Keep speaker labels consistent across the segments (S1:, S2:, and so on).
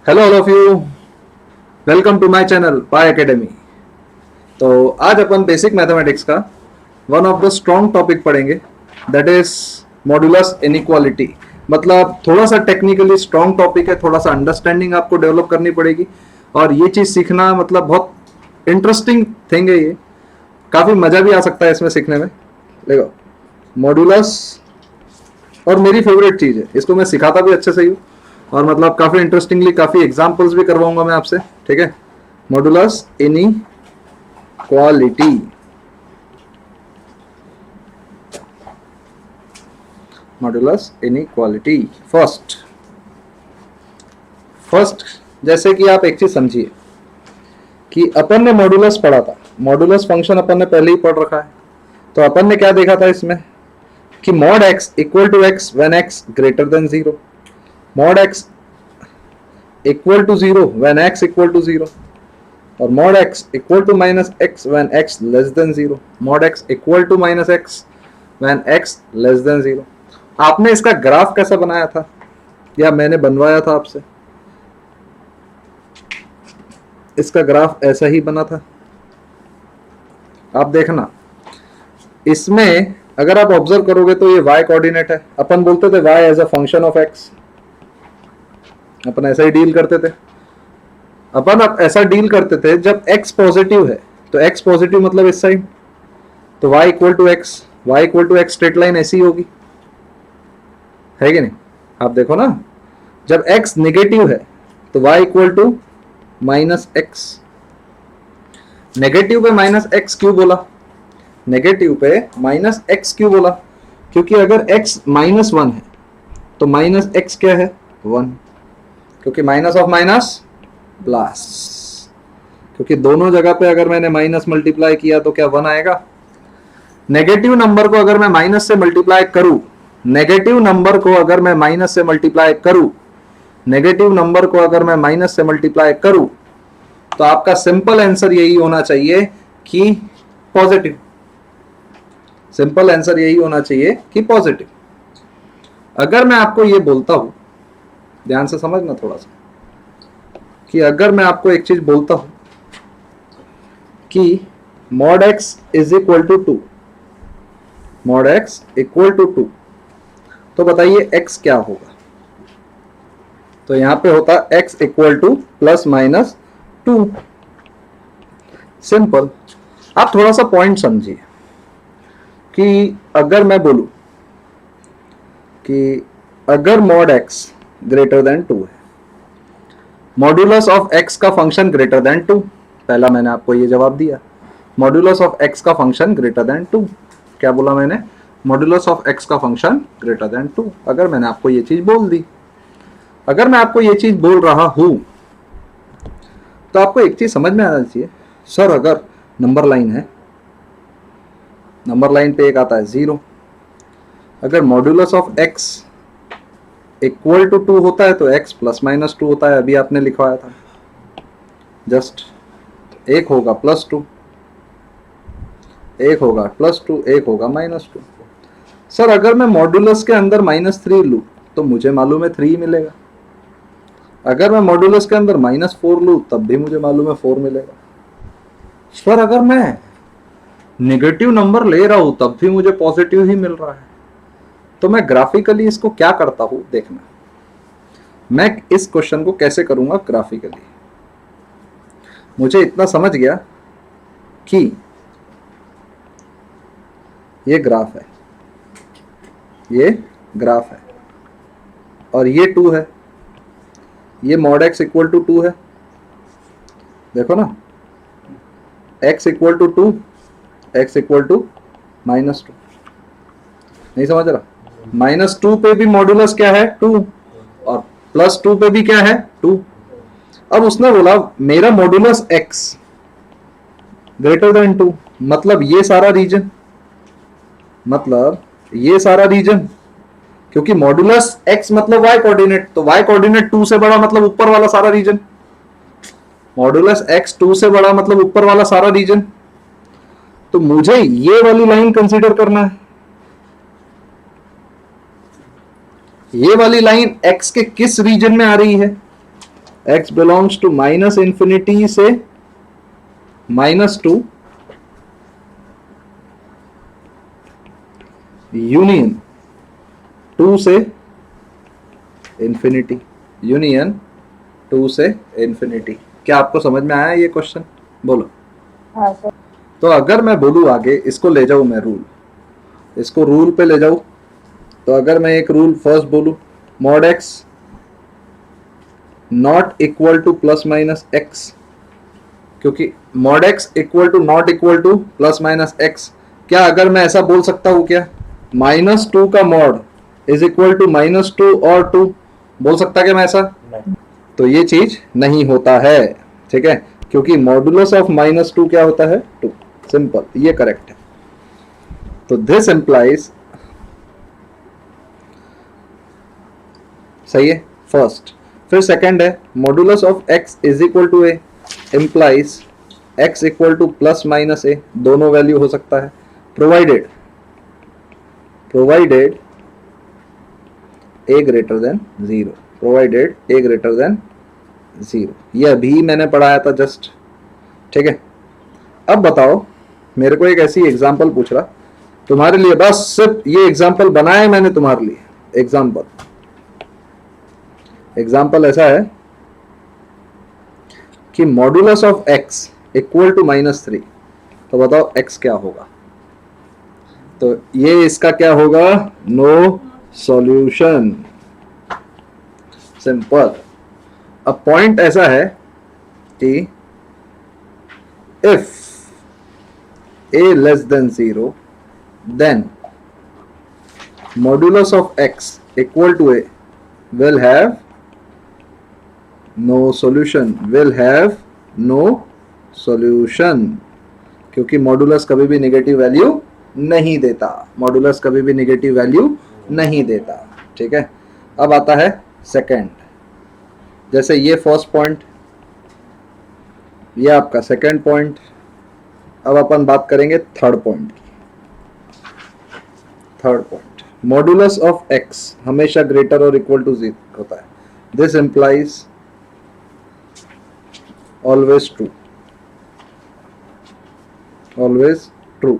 S1: Hello all of you, welcome to my channel Pi Academy. तो आज अपन basic mathematics का one of the strong topic पढ़ेंगे, that is modulus inequality. मतलब थोड़ा सा टेक्निकली स्ट्रॉन्ग टॉपिक है, थोड़ा सा अंडरस्टैंडिंग आपको डेवलप करनी पड़ेगी और ये चीज सीखना मतलब बहुत इंटरेस्टिंग थिंग है। ये काफी मजा भी आ सकता है इसमें सीखने में। देखो, मॉड्यूलस और मेरी फेवरेट चीज है, इसको मैं सिखाता भी अच्छे से ही हूँ और मतलब काफी इंटरेस्टिंगली काफी एग्जांपल्स भी करवाऊंगा मैं आपसे। ठीक है, modulus inequality. Modulus inequality first first जैसे कि आप एक चीज समझिए कि अपन ने मॉड्यूलस पढ़ा था, मॉड्यूलस फंक्शन अपन ने पहले ही पढ़ रखा है। तो अपन ने क्या देखा था इसमें कि mod x equal to x when x greater than zero, mod x equal to zero when x equal to zero, और mod x equal to minus x when x less than zero, mod x equal to minus x when x less than zero. आपने इसका graph कैसा बनाया था या मैंने बनवाया था आपसे? इसका ग्राफ ऐसा ही बना था। आप देखना, इसमें अगर आप ऑब्जर्व करोगे तो ये y कोऑर्डिनेट है। अपन बोलते थे y as a function of x, अपन ऐसा ही डील करते थे। अपन अब ऐसा डील करते थे जब x पॉजिटिव है, तो x पॉजिटिव मतलब इस साइड, तो y equal to x, y equal to x straight line ऐसी होगी, है कि नहीं? आप देखो ना, जब x नेगेटिव है तो y equal to minus x. Negative पे माइनस एक्स क्यों बोला? नेगेटिव पे माइनस एक्स क्यों बोला? क्योंकि अगर x माइनस वन है तो माइनस एक्स क्या है? वन, क्योंकि माइनस ऑफ माइनस प्लस, क्योंकि दोनों जगह पे अगर मैंने माइनस मल्टीप्लाई किया तो क्या वन आएगा? नेगेटिव नंबर को अगर मैं माइनस से मल्टीप्लाई करूं, नेगेटिव नंबर को अगर मैं माइनस से मल्टीप्लाई करूं, नेगेटिव नंबर को अगर मैं माइनस से मल्टीप्लाई करूं, तो आपका सिंपल आंसर यही होना चाहिए कि पॉजिटिव। सिंपल आंसर यही होना चाहिए कि पॉजिटिव। अगर मैं आपको ये बोलता हूं, ध्यान से समझना थोड़ा सा, कि अगर मैं आपको एक चीज बोलता हूं कि mod x is equal to two, mod x equal to two, तो बताइए एक्स क्या होगा? तो यहां पे होता x equal to plus minus two. Simple. आप थोड़ा सा पॉइंट समझिए कि अगर मैं बोलूं कि अगर mod x greater than two है, मॉड्यूलस ऑफ एक्स का फंक्शन ग्रेटर देन टू, पहला मैंने आपको ये जवाब दिया, मॉड्यूलस ऑफ एक्स का फंक्शन ग्रेटर देन टू। क्या बोला मैंने? मॉड्यूलस ऑफ एक्स का फंक्शन ग्रेटर देन टू। अगर मैंने आपको ये चीज बोल दी, अगर मैं आपको ये चीज बोल रहा हूं, तो आपको एक चीज समझ में आना चाहिए, सर अगर नंबर लाइन है, नंबर लाइन पे एक आता है जीरो, अगर modulus of x equal to two होता है तो एक्स प्लस माइनस टू होता है, अभी आपने लिखवाया था जस्ट। एक होगा प्लस टू, एक होगा प्लस टू, एक होगा माइनस टू। सर अगर मैं मॉड्यूलस के अंदर माइनस थ्री लूँ तो मुझे मालूम है थ्री मिलेगा, अगर मैं मॉड्यूलस के अंदर माइनस फोर लूँ तब भी मुझे मालूम है फोर मिलेगा। सर अगर मैं नेगेटिव नंबर ले रहा हूं तब भी मुझे पॉजिटिव ही मिल रहा है। तो मैं ग्राफिकली इसको क्या करता हूं, देखना मैं इस क्वेश्चन को कैसे करूंगा ग्राफिकली। मुझे इतना समझ गया कि ये ग्राफ है, ये ग्राफ है और ये टू है, ये mod x equal to two है। देखो ना, x equal to two, x equal to minus two. नहीं समझ रहा? माइनस टू पे भी मॉड्यूलस क्या है? टू, और प्लस टू पे भी क्या है? टू। अब उसने बोला मेरा modulus x greater than two, मतलब ये सारा रीजन, मतलब ये सारा रीजन, क्योंकि मॉड्यूलस एक्स मतलब वाई कोऑर्डिनेट, तो वाई कोऑर्डिनेट टू से बड़ा मतलब ऊपर वाला सारा रीजन, मॉड्यूलस एक्स टू से बड़ा मतलब ऊपर वाला सारा रीजन। तो मुझे ये वाली लाइन कंसीडर करना है, ये वाली लाइन x के किस रीजन में आ रही है? x belongs to minus infinity से -2 यूनियन 2 से इंफिनिटी, यूनियन 2 से इंफिनिटी। क्या आपको समझ में आया ये क्वेश्चन? बोलो।
S2: हाँ सर।
S1: तो अगर मैं बोलूँ आगे, इसको ले जाऊँ मैं रूल, इसको रूल पे ले जाऊँ, तो अगर मैं एक रूल फर्स्ट बोलूँ, mod x not equal to plus minus x, क्योंकि mod x equal to not equal to plus minus x, क्या अगर मैं ऐसा बोल सकता हूँ क्या -2 का मॉड इज इक्वल टू -2 और 2, बोल सकता क्या मैं ऐसा?
S2: नहीं।
S1: तो ये चीज नहीं होता है, ठीक है, क्योंकि मॉडुलस ऑफ -2 क्या होता है? 2। सिंपल, ये करेक्ट है। तो दिस इंप्लाइज, सही है फर्स्ट। फिर सेकंड है modulus of x is equal to a implies x equal to plus minus a, दोनों वैल्यू हो सकता है, provided a greater than 0, provided a greater than 0। ये अभी मैंने पढ़ाया था जस्ट, ठीक है। अब बताओ, मेरे को एक ऐसी एग्जांपल पूछ रहा तुम्हारे लिए, बस सिर्फ ये एग्जांपल बनाया मैंने तुम्हारे लिए। एग्जांपल ऐसा है कि modulus of x equal to -3, तो बताओ x क्या होगा? तो ये इसका क्या होगा? No solution, simple. अब पॉइंट ऐसा है कि if a less than 0, then modulus of x equal to a will have no solution, क्योंकि मॉडुलस कभी भी नेगेटिव वैल्यू नहीं देता, मॉडुलस कभी भी नेगेटिव वैल्यू नहीं देता, ठीक है। अब आता है सेकंड, जैसे ये फर्स्ट पॉइंट, ये आपका सेकंड पॉइंट। अब अपन बात करेंगे थर्ड पॉइंट की। Third point, modulus of x हमेशा ग्रेटर और इक्वल टू 0 होता है, this implies always true, always true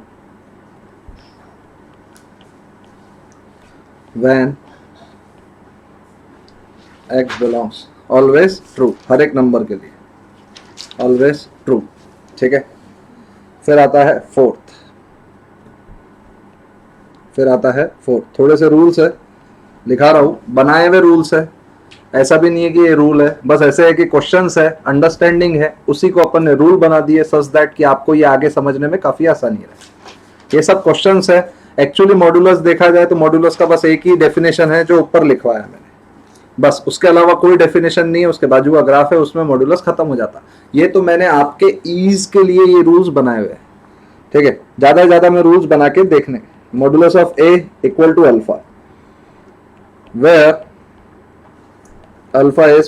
S1: when x belongs, always true, हर एक नंबर के लिए ऑलवेज ट्रू, ठीक है। फिर आता है फोर्थ, थोड़े से रूल्स है, लिखा रहा हूं, बनाए हुए रूल्स है, ऐसा भी नहीं है कि ये रूल है, बस ऐसे है कि क्वेश्चंस है, अंडरस्टैंडिंग है, उसी को अपन ने रूल बना दिए सच दैट कि आपको ये आगे समझने में काफी आसानी रहे। ये सब क्वेश्चंस है। एक्चुअली मॉडुलस देखा जाए तो मॉडुलस का बस एक ही डेफिनेशन है जो ऊपर लिखवाया मैंने, बस, उसके अलावा कोई डेफिनेशन नहीं है। उसके बाजू का ग्राफ है, उसमें मॉडुलस खत्म हो जाता। ये तो मैंने आपके ईज के लिए ये रूल्स बनाए हुए हैं, ठीक है। ज्यादा से ज्यादा मैं रूल्स बना के देखने, modulus of a equal to alpha, where alpha is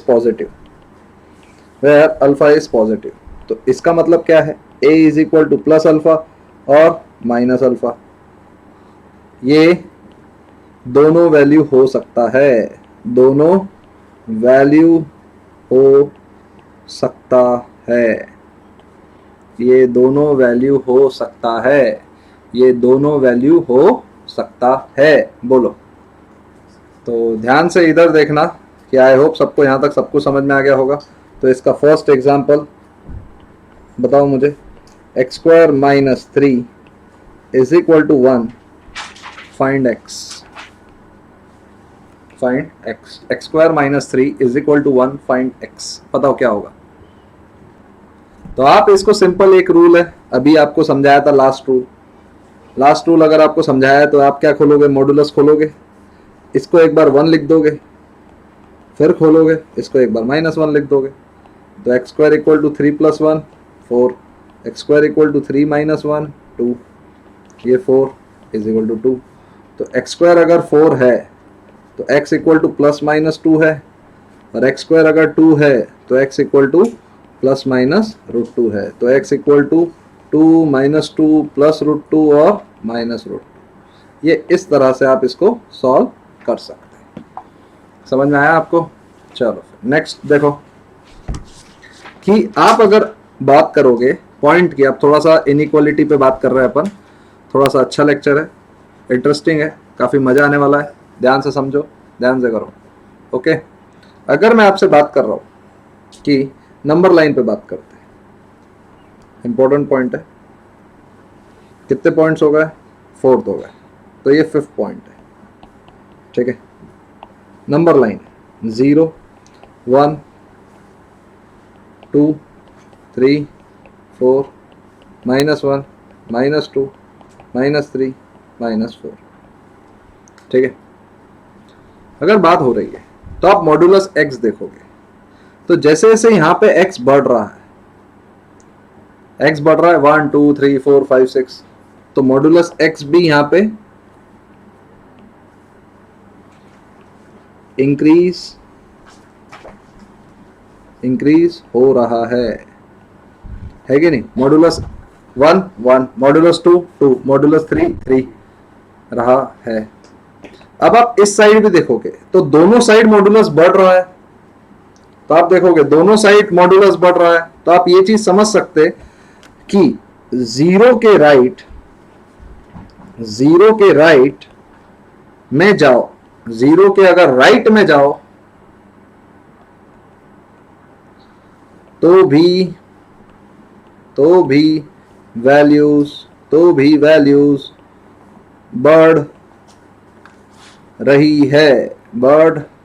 S1: positive, तो इसका मतलब क्या है? a is equal to plus alpha और माइनस अल्फा, ये दोनों वैल्यू हो सकता है, दोनों वैल्यू हो सकता है, ये दोनों वैल्यू हो सकता है, ये दोनों वैल्यू हो सकता है। बोलो। तो ध्यान से इधर देखना कि आई होप सबको यहाँ तक सब कुछ समझ में आ गया होगा। तो इसका फर्स्ट एग्जांपल बताओ मुझे, x² - 3 is equal to 1, find x, x² - 3 is equal to 1, find x। बताओ क्या होगा? तो आप इसको सिंपल, एक रूल है, अभी आपको समझाया था लास्ट रूल अगर आपको समझाया तो आप क्या खोलोगे? मॉडुलस खोलोगे, इसको एक बार 1 लिख दोगे, फिर खोलोगे, इसको एक बार -1 लिख दोगे। तो x² equal to 3 + 1 4, x² equal to 3 - 1 2, ये 4 इज इक्वल टू 2। तो x² अगर 4 है तो x इक्वल टू +-2 है, और x² अगर 2 है तो x इक्वल टू ±√2 है। तो x इक्वल टू 2 - 2 +√2 और -√2। ये इस तरह से आप इसको सॉल्व कर सकते हैं। समझ में आया आपको? चलो नेक्स्ट देखो, कि आप अगर बात करोगे पॉइंट की, आप थोड़ा सा इनइक्वालिटी पे बात कर रहे हैं अपन, थोड़ा सा अच्छा लेक्चर है, इंटरेस्टिंग है, काफ़ी मज़ा आने वाला है, ध्यान से समझो, ध्यान से करो। ओके, अगर मैं आपसे बात कर रहा हूँ कि नंबर लाइन पे बात करते हैं, इंपॉर्टेंट पॉइंट है, कितने पॉइंट्स हो गए, 4th हो गए, तो ये 5th पॉइंट है, ठीक है। नंबर लाइन 0 1 2 3 4 -1 -2 -3 -4, ठीक है। अगर बात हो रही है तो आप मॉड्यूलस x देखोगे, तो जैसे जैसे यहाँ पे x बढ़ रहा है, x बढ़ रहा है 1 2 3 4 5 6, तो मॉड्यूलस x भी यहाँ पे इंक्रीज हो रहा है कि नहीं। मॉड्यूलस 1 1, मॉड्यूलस 2 2, मॉड्यूलस 3 3 रहा है। अब आप इस साइड भी देखोगे तो दोनों साइड मॉड्यूलस बढ़ रहा है, तो आप देखोगे दोनों साइड मॉड्यूलस बढ़ रहा है, तो आप ये चीज समझ सकते कि जीरो के राइट में जाओ, जीरो के अगर राइट में जाओ तो भी वैल्यूज बढ़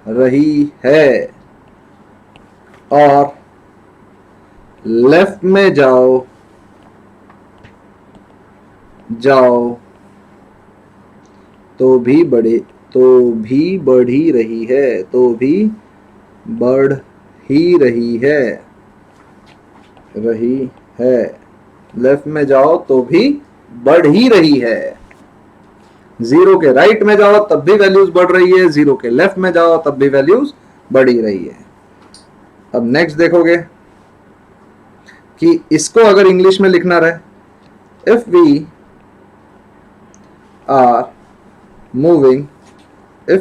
S1: रही है, और लेफ्ट में जाओ तो भी बढ़ ही रही है, लेफ्ट में जाओ तो भी बढ़ ही रही है। जीरो के राइट में जाओ तब भी वैल्यूज बढ़ रही है, जीरो के लेफ्ट में जाओ तब भी वैल्यूज बढ़ ही रही है। अब नेक्स्ट देखोगे कि इसको अगर इंग्लिश में लिखना रहे, if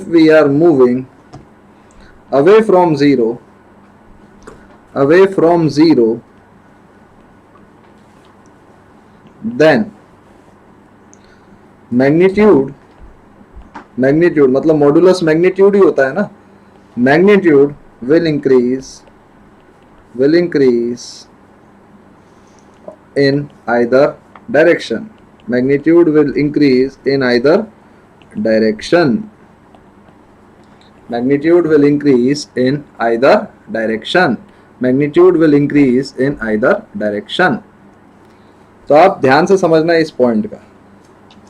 S1: we are moving away from zero then magnitude मतलब मॉड्यूलस मैग्नीट्यूड ही होता है ना, magnitude will increase in either direction. Magnitude will increase in either direction. Magnitude will increase in either direction. Magnitude will increase in either direction. तो आप ध्यान से समझना इस पॉइंट का,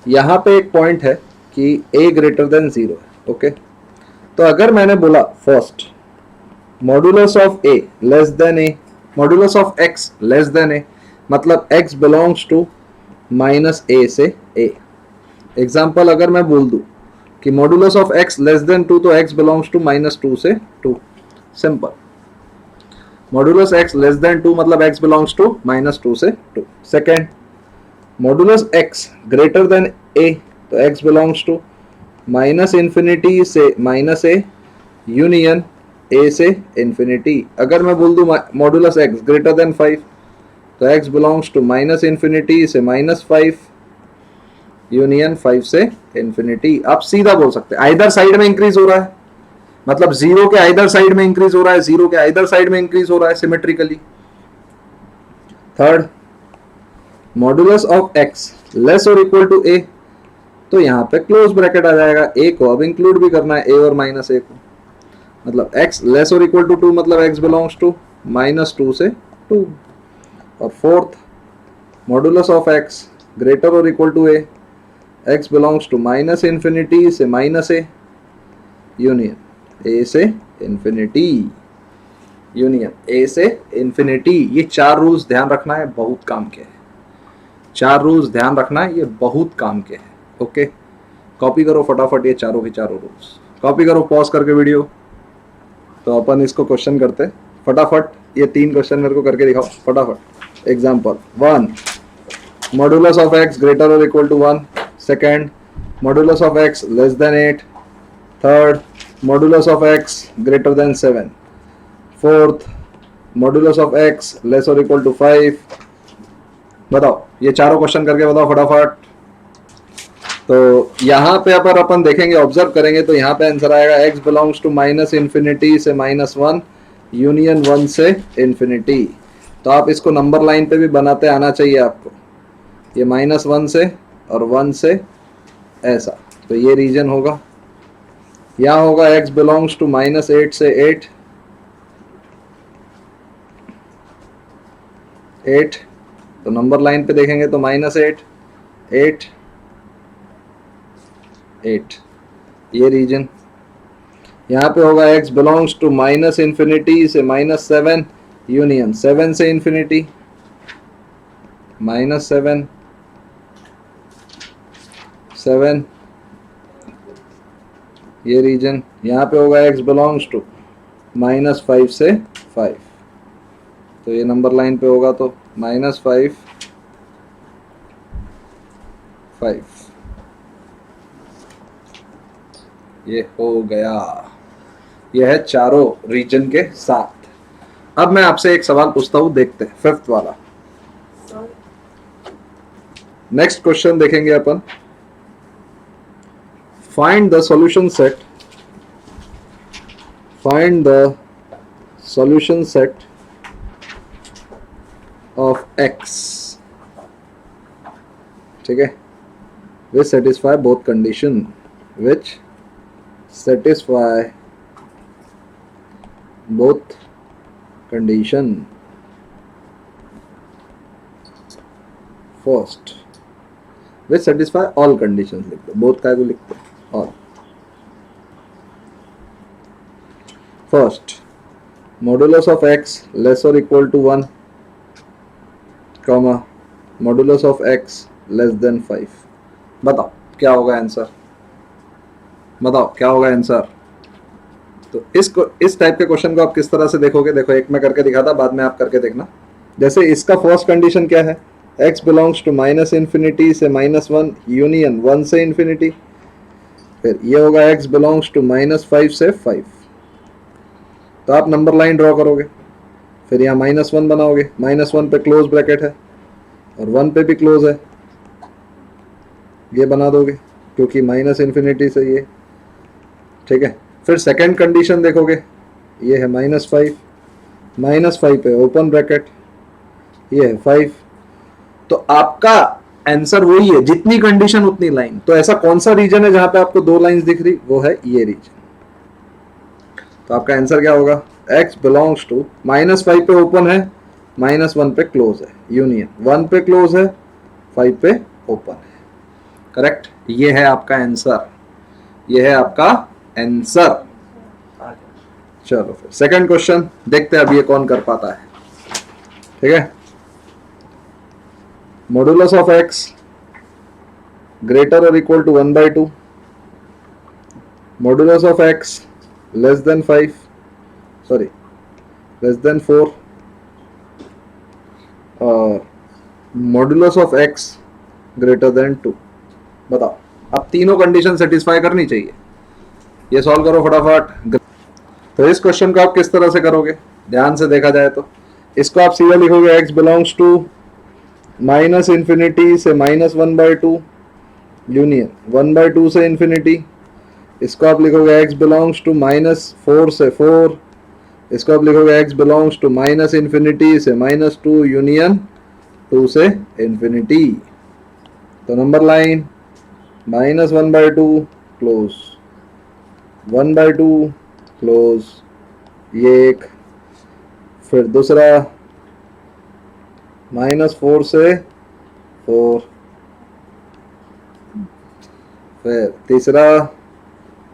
S1: यहाँ पे एक पॉइंट है कि a ग्रेटर देन 0 है, ओके। तो अगर मैंने बोला first modulus of a less than a, modulus of x less then a, मतलब x बिलोंग्स टू -a से a। एग्जाम्पल अगर मैं बोल दूं कि modulus of x less then 2, तो x बिलोंग्स टू -2 से 2, simple. Modulus x less then 2 मतलब x बिलोंग्स टू -2 से 2। Second, modulus x greater then a, तो x बिलोंग्स टू -इंफिनिटी से -a यूनियन a से इंफिनिटी। अगर मैं बोल दूं मॉड्यूलस x ग्रेटर देन 5, तो x बिलोंग्स टू -इंफिनिटी से -5 यूनियन 5 से इंफिनिटी। आप सीधा बोल सकते हैं आइदर साइड में इंक्रीज हो रहा है, मतलब जीरो के आइदर साइड में इंक्रीज हो रहा है, जीरो के आइदर साइड में इंक्रीज हो रहा है symmetrically. Third, modulus of x less और इक्वल टू a, तो यहाँ पे क्लोज ब्रैकेट आ जाएगा, a को अब इंक्लूड भी करना है, a और -a को, मतलब x लेस और इक्वल टू 2 मतलब x बिलोंग्स टू -2 से 2। और fourth, modulus of x greater और equal to a, x belongs to -minus infinity से -a यूनियन a से इंफिनिटी, यूनियन a से इंफिनिटी। ये 4 रूल्स ध्यान रखना है, बहुत काम के हैं। 4 रूल्स ध्यान रखना है, ये बहुत काम के हैं, ओके। कॉपी करो फटाफट ये चारों के चारों रूल्स, कॉपी करो पॉज करके वीडियो। तो अपन इसको क्वेश्चन करते फटाफट, ये 3 क्वेश्चन मेरे को करके दिखाओ फटाफट। Example 1, modulus of x greater और equal to 1। Second, modulus of x less than 8। Third, modulus of x greater than 7। Fourth, modulus of x less और इक्वल टू 5। बताओ, ये चारों क्वेश्चन करके बताओ फटाफट। तो यहाँ पे अगर अपन देखेंगे, ऑब्जर्व करेंगे, तो यहाँ पे आंसर आएगा x belongs to minus infinity से -1 यूनियन 1 से इन्फिनिटी। तो आप इसको नंबर लाइन पे भी बनाते आना चाहिए आपको, ये -1 से और 1 से ऐसा, तो ये रीजन होगा। यहाँ होगा x बिलोंग्स टू -8 से 8, तो नंबर लाइन पे देखेंगे तो -8 8 8, ये रीजन। यहाँ पे होगा x belongs to minus infinity से -7 यूनियन 7 से इन्फिनिटी, -7 7, ये रीजन। यहाँ पे होगा x बिलोंग्स टू -5 से 5, तो ये नंबर लाइन पे होगा तो -5 5, ये हो गया। ये है चारों रीजन के साथ। अब मैं आपसे एक सवाल पूछता हूं, देखते हैं 5th वाला। नेक्स्ट क्वेश्चन देखेंगे अपन। Find the solution set, find the solution set of x, ठीक है, विच सेटिस्फाई बोथ कंडीशन, विच satisfy both condition। first which satisfy all conditions लिख दो, both का को लिख दो all। first modulus of x less or equal to 1 comma modulus of x less than 5। बताओ क्या होगा आंसर, बताओ क्या होगा आंसर। तो इस टाइप के क्वेश्चन को आप किस तरह से देखोगे, देखो एक मैं करके दिखाता, बाद में आप करके देखना। जैसे इसका फर्स्ट कंडीशन क्या है, x belongs to minus infinity से -1 यूनियन 1 से इन्फिनिटी। फिर ये होगा x बिलोंग्स टू -5 से 5, तो आप नंबर लाइन ड्रॉ करोगे, फिर यहाँ -1 बनाओगे, -1 पे क्लोज ब्रैकेट है और 1 पे भी क्लोज है, ये बना दोगे क्योंकि माइनस इन्फिनिटी से ये, ठीक है। फिर सेकंड कंडीशन देखोगे, ये है -5 पे ओपन ब्रैकेट, ये है 5, तो आपका आंसर वही है, जितनी कंडीशन उतनी लाइन। तो ऐसा कौन सा रीजन है जहां पे आपको 2 लाइंस दिख रही, वो है ये रीजन। तो आपका आंसर क्या होगा, x बिलोंग्स टू -5 पे ओपन है, -1 पे क्लोज है, यूनियन 1 पे क्लोज है, 5 पे ओपन है, करेक्ट। ये है आपका आंसर, ये है आपका आंसर। चलो फिर सेकंड क्वेश्चन देखते हैं अब ये कौन कर पाता है, ठीक है। मॉडुलस ऑफ x ग्रेटर और equal to 1/2, modulus of x less than 5, sorry less than 4, और modulus of x greater than 2। बताओ, अब तीनों कंडीशन सेटिस्फाई करनी चाहिए, ये सॉल्व करो फटाफट। तो इस क्वेश्चन को आप किस तरह से करोगे, ध्यान से देखा जाए तो इसको आप सीधा लिखोगे x belongs to minus infinity से -1/2 यूनियन 1/2 से इन्फिनिटी। इसको आप लिखोगे x बिलोंग्स टू -4 से 4, इसको आप लिखोगे x belongs to minus infinity से -2 यूनियन 2 से इन्फिनिटी। तो नंबर लाइन -1/2 क्लोज, 1/2 क्लोज, ये एक, फिर दूसरा -4 से 4, फिर तीसरा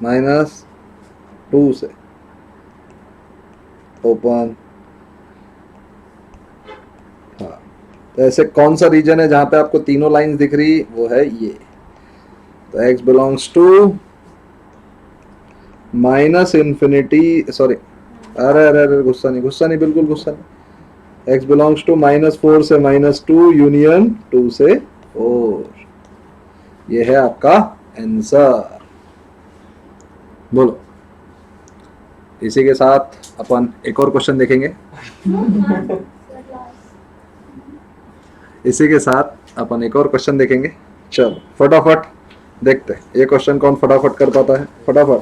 S1: -2 से ओपन। हाँ, तो ऐसे कौन सा रीजन है जहां पे आपको तीनों लाइंस दिख रही, वो है ये। तो x belongs to minus infinity, sorry अरे अरे अरे गुस्सा नहीं बिल्कुल गुस्सा नहीं, x बिलोंग्स टू -4 से -2 यूनियन 2 से 4, ये है आपका आंसर। बोलो इसी के साथ अपन एक और क्वेश्चन देखेंगे। इसी के साथ अपन एक और क्वेश्चन देखेंगे। चलो फटाफट देखते हैं ये क्वेश्चन कौन फटाफट कर पाता है। फटाफट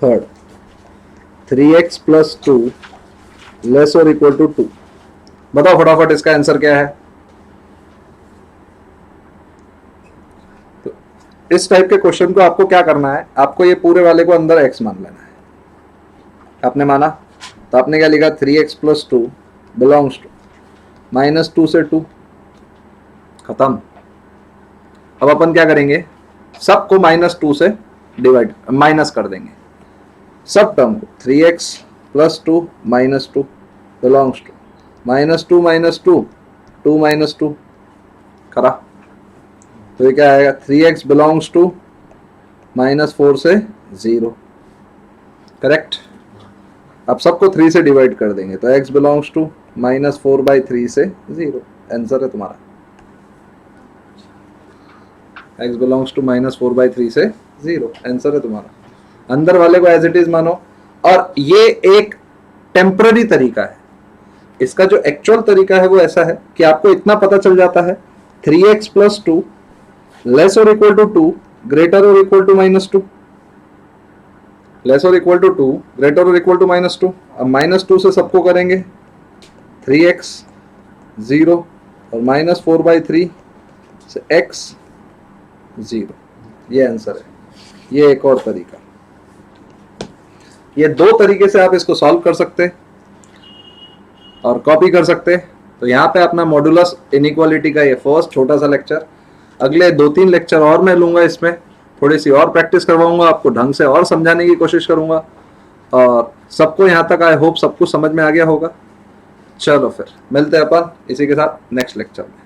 S1: थर्ड, 3x प्लस 2 लेस और इक्वल टू 2। बताओ फटाफट इसका आंसर क्या है। तो इस टाइप के क्वेश्चन को आपको क्या करना है, आपको ये पूरे वाले को अंदर x मान लेना है। आपने माना तो आपने क्या लिखा, 3x प्लस 2 बिलोंग्स टू -2 से 2, खत्म। अब अपन क्या करेंगे, सबको -2 से डिवाइड माइनस कर देंगे, सब टर्म को। 3x प्लस 2 -2 बिलोंग्स टू -2 -2 2 -2 करा, तो ये क्या आएगा, 3x बिलोंग्स टू -4 से 0, करेक्ट। अब सबको 3 से डिवाइड कर देंगे तो x बिलोंग्स टू -4/3 से 0, आंसर है तुम्हारा। x बिलोंग्स टू -4/3 से 0, आंसर है तुम्हारा। अंदर वाले को एज इट इज मानो। और ये एक टेम्पररी तरीका है, इसका जो एक्चुअल तरीका है वो ऐसा है कि आपको इतना पता चल जाता है 3x प्लस 2 लेस और इक्वल टू 2 ग्रेटर और इक्वल टू -2, लेस और इक्वल टू 2 ग्रेटर और इक्वल टू -2। अब -2 से सबको करेंगे 3x 0 और -4/3 से x 0, ये आंसर है। ये एक और तरीका, ये दो तरीके से आप इसको सॉल्व कर सकते और कॉपी कर सकते। तो यहाँ पे अपना मॉडुलस इनइक्वालिटी का ये फर्स्ट छोटा सा लेक्चर, अगले 2-3 लेक्चर और मैं लूंगा, इसमें थोड़ी सी और प्रैक्टिस करवाऊंगा, आपको ढंग से और समझाने की कोशिश करूंगा। और सबको यहाँ तक आई होप सब कुछ समझ में आ गया होगा। चलो फिर मिलते हैं अपन इसी के साथ नेक्स्ट लेक्चर में।